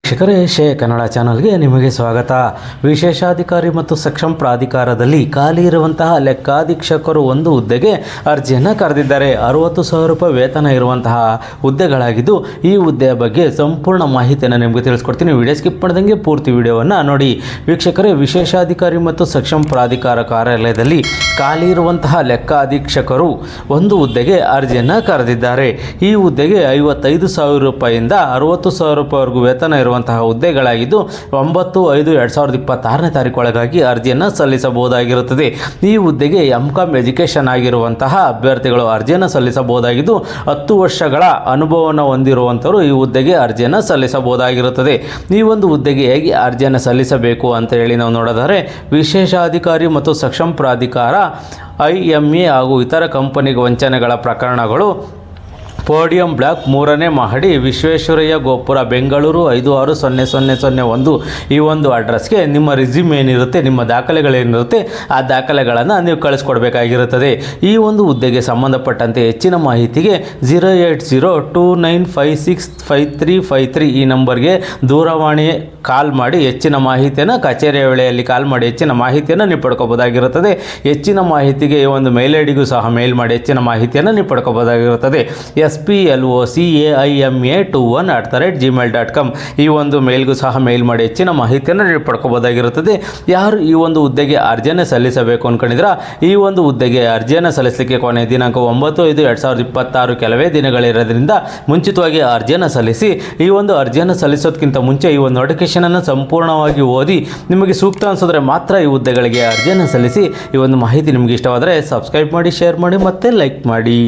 ಶಿಖರೇಶೆ ಕನ್ನಡ ಚಾನಲ್ಗೆ ನಿಮಗೆ ಸ್ವಾಗತ. ವಿಶೇಷಾಧಿಕಾರಿ ಮತ್ತು ಸಕ್ಷಮ ಪ್ರಾಧಿಕಾರದಲ್ಲಿ ಖಾಲಿ ಇರುವಂತಹ ಲೆಕ್ಕಾಧೀಕ್ಷಕರು ಒಂದು ಹುದ್ದೆಗೆ ಅರ್ಜಿಯನ್ನು ಕರೆದಿದ್ದಾರೆ. 60,000 ರೂಪಾಯಿ ವೇತನ ಇರುವಂತಹ ಹುದ್ದೆಗಳಾಗಿದ್ದು ಈ ಹುದ್ದೆಯ ಬಗ್ಗೆ ಸಂಪೂರ್ಣ ಮಾಹಿತಿಯನ್ನು ನಿಮಗೆ ತಿಳಿಸ್ಕೊಡ್ತೀನಿ. ವಿಡಿಯೋ ಸ್ಕಿಪ್ ಮಾಡ್ದಂಗೆ ಪೂರ್ತಿ ವಿಡಿಯೋವನ್ನು ನೋಡಿ. ವೀಕ್ಷಕರೇ, ವಿಶೇಷಾಧಿಕಾರಿ ಮತ್ತು ಸಕ್ಷಮ ಪ್ರಾಧಿಕಾರ ಕಾರ್ಯಾಲಯದಲ್ಲಿ ಖಾಲಿ ಇರುವಂತಹ ಲೆಕ್ಕಾಧೀಕ್ಷಕರು ಒಂದು ಹುದ್ದೆಗೆ ಅರ್ಜಿಯನ್ನು ಕರೆದಿದ್ದಾರೆ. ಈ ಹುದ್ದೆಗೆ 55,000 ರೂಪಾಯಿಯಿಂದ 60,000 ರೂಪಾಯಿವರೆಗೂ ವೇತನ ಇರುವಂತಹ ಹುದ್ದೆಗಳಾಗಿದ್ದು 9/5/2026ನೇ ತಾರೀಕೊಳಗಾಗಿ ಅರ್ಜಿಯನ್ನು ಸಲ್ಲಿಸಬಹುದಾಗಿರುತ್ತದೆ. ಈ ಹುದ್ದೆಗೆ MCom ಎಜುಕೇಷನ್ ಆಗಿರುವಂತಹ ಅಭ್ಯರ್ಥಿಗಳು ಅರ್ಜಿಯನ್ನು ಸಲ್ಲಿಸಬಹುದಾಗಿದ್ದು 10 ವರ್ಷಗಳ ಅನುಭವವನ್ನು ಹೊಂದಿರುವಂಥವರು ಈ ಹುದ್ದೆಗೆ ಅರ್ಜಿಯನ್ನು ಸಲ್ಲಿಸಬಹುದಾಗಿರುತ್ತದೆ. ಈ ಒಂದು ಹುದ್ದೆಗೆ ಹೇಗೆ ಅರ್ಜಿಯನ್ನು ಸಲ್ಲಿಸಬೇಕು ಅಂತ ಹೇಳಿ ನಾವು ನೋಡಿದರೆ, ವಿಶೇಷಾಧಿಕಾರಿ ಮತ್ತು ಸಕ್ಷಮ ಪ್ರಾಧಿಕಾರ IME ಹಾಗೂ ಇತರ ಕಂಪನಿಗೆ ವಂಚನೆಗಳ ಪ್ರಕರಣಗಳು, ಪೋಡಿಯಂ ಬ್ಲಾಕ್ 3ನೇ ಮಹಡಿ, ವಿಶ್ವೇಶ್ವರಯ್ಯ ಗೋಪುರ, ಬೆಂಗಳೂರು 560001 ಈ ಒಂದು ಅಡ್ರೆಸ್ಗೆ ನಿಮ್ಮ ರಿಸ್ಯೂಮ್ ಏನಿರುತ್ತೆ, ನಿಮ್ಮ ದಾಖಲೆಗಳೇನಿರುತ್ತೆ ಆ ದಾಖಲೆಗಳನ್ನು ನೀವು ಕಳಿಸ್ಕೊಡ್ಬೇಕಾಗಿರುತ್ತದೆ. ಈ ಒಂದು ಹುದ್ದೆಗೆ ಸಂಬಂಧಪಟ್ಟಂತೆ ಹೆಚ್ಚಿನ ಮಾಹಿತಿಗೆ 08029565353 ಈ ನಂಬರ್ಗೆ ದೂರವಾಣಿ ಕಾಲ್ ಮಾಡಿ ಹೆಚ್ಚಿನ ಮಾಹಿತಿಯನ್ನು, ಕಚೇರಿಯ ವೇಳೆಯಲ್ಲಿ ಕಾಲ್ ಮಾಡಿ ಹೆಚ್ಚಿನ ಮಾಹಿತಿಯನ್ನು ನೀವು ಪಡ್ಕೋಬೋದಾಗಿರುತ್ತದೆ. ಹೆಚ್ಚಿನ ಮಾಹಿತಿಗೆ ಈ ಒಂದು ಮೇಲ್ ಐಡಿಗೂ ಸಹ ಮೇಲ್ ಮಾಡಿ ಹೆಚ್ಚಿನ ಮಾಹಿತಿಯನ್ನು ನೀವು ಪಡ್ಕೋಬೋದಾಗಿರುತ್ತದೆ. SPLOCAIMA21@gmail.com ಈ ಒಂದು ಮೇಲ್ಗೂ ಸಹ ಮೇಲ್ ಮಾಡಿ ಹೆಚ್ಚಿನ ಮಾಹಿತಿಯನ್ನು ನೀವು ಪಡ್ಕೋಬೋದಾಗಿರುತ್ತದೆ. ಯಾರು ಈ ಒಂದು ಹುದ್ದೆಗೆ ಅರ್ಜಿಯನ್ನು ಸಲ್ಲಿಸಬೇಕು ಅಂದ್ಕೊಂಡಿದ್ರೆ, ಈ ಒಂದು ಹುದ್ದೆಗೆ ಅರ್ಜಿಯನ್ನು ಸಲ್ಲಿಸಲಿಕ್ಕೆ ಕೊನೆಯ ದಿನಾಂಕ 9/5/2026 ಕೆಲವೇ ದಿನಗಳಿರೋದ್ರಿಂದ ಮುಂಚಿತವಾಗಿ ಅರ್ಜಿಯನ್ನು ಸಲ್ಲಿಸಿ. ಈ ಒಂದು ಅರ್ಜಿಯನ್ನು ಸಲ್ಲಿಸೋದಕ್ಕಿಂತ ಮುಂಚೆ ಈ ಒಂದು ನೋಟಿಫಿಕೇಶನನ್ನು ಸಂಪೂರ್ಣವಾಗಿ ಓದಿ ನಿಮಗೆ ಸೂಕ್ತ ಅನಿಸಿದ್ರೆ ಮಾತ್ರ ಈ ಹುದ್ದೆಗಳಿಗೆ ಅರ್ಜಿಯನ್ನು ಸಲ್ಲಿಸಿ. ಈ ಒಂದು ಮಾಹಿತಿ ನಿಮಗೆ ಇಷ್ಟವಾದರೆ ಸಬ್ಸ್ಕ್ರೈಬ್ ಮಾಡಿ, ಶೇರ್ ಮಾಡಿ ಮತ್ತು ಲೈಕ್ ಮಾಡಿ.